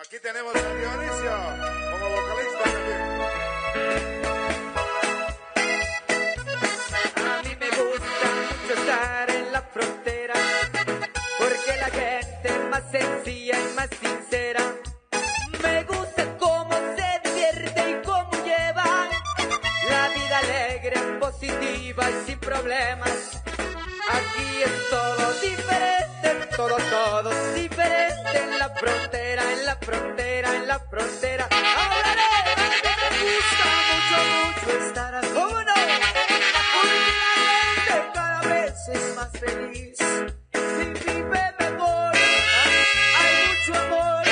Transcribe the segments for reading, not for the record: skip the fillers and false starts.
Aquí tenemos a Dionisio como vocalista también. A mí me gusta mucho estar en la frontera, porque la gente es más sencilla y más sincera. Me gusta cómo se divierte y cómo lleva la vida alegre, positiva y sin problemas. Aquí es todo diferente, todo es diferente en la frontera, en la frontera, en la frontera. ¡Háblale! Me gusta mucho estar aquí. ¿Cómo no? Porque la gente cada vez es más feliz. Si vive mejor, hay mucho amor. Y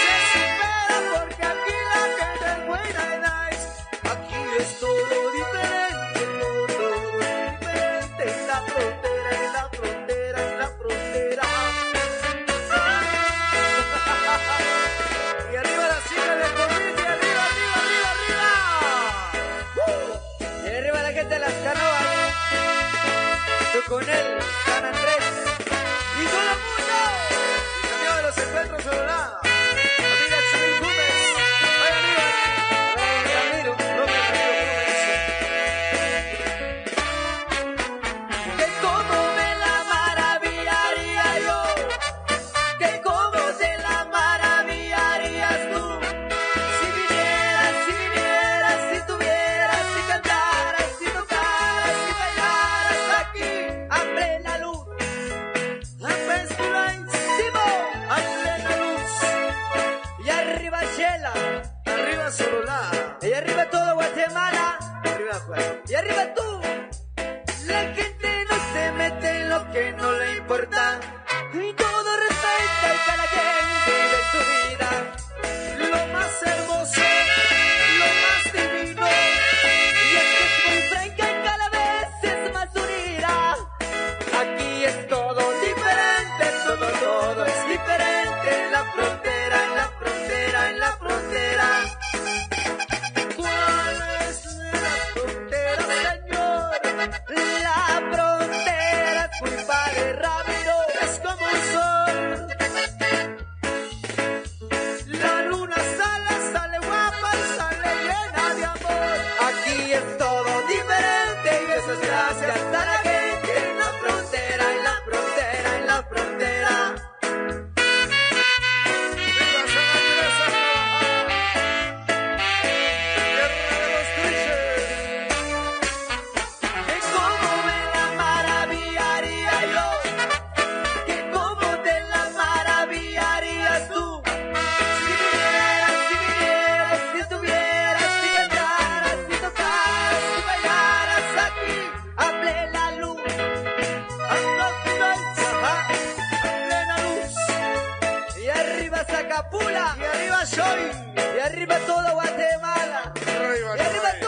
se supera porque aquí la gente es buena y nice. Aquí es todo diferente, todo es diferente en la frontera, en la frontera, en la frontera. Y arriba la silla de Corrientes, arriba, arriba, arriba, arriba. Y arriba la gente de las canoas. Tú con él, San Andrés. Y todo el mundo. Y cambiado de los encuentros sobre la amiga Chumil Gómez. Vaya arriba. Ramiro, Robert Ramiro Gómez. Que como me la maravillaría yo. Que como te la maravillarías tú. Si vinieras, si tuvieras, si cantaras, si tocaras, si bailaras aquí a plena luz. A plena luz. Y arriba Shela. Arriba Sololá. Y arriba todo Guatemala. Arriba Juan. Y arriba tú. La gente no se mete en lo que no le importa. Y todo respeta y cada quien vive su vida. Lo más hermoso, lo más divino. Y es que es muy franca y cada vez es más unida. Aquí es todo diferente, todo es diferente en la frontera, en la frontera, en la frontera. ¿Cuál es la frontera, señor? La frontera es muy padre, Ramiro, es como el sol. La luna sale guapa y sale llena de amor. Aquí es todo diferente y eso es gracias a la gente en la frontera, en la frontera, en la frontera. ¡Viva San Andrés, tierra de los triches! Que como me la maravillaría yo, que como te la maravillarías tú. Si vinieras, si estuvieras, si cantaras, si tocaras, si bailaras aquí a plena luz. A plena luz. Y arriba Zacapula. Y arriba soy. Y arriba todo Guatemala. Arriba, Y arriba soy.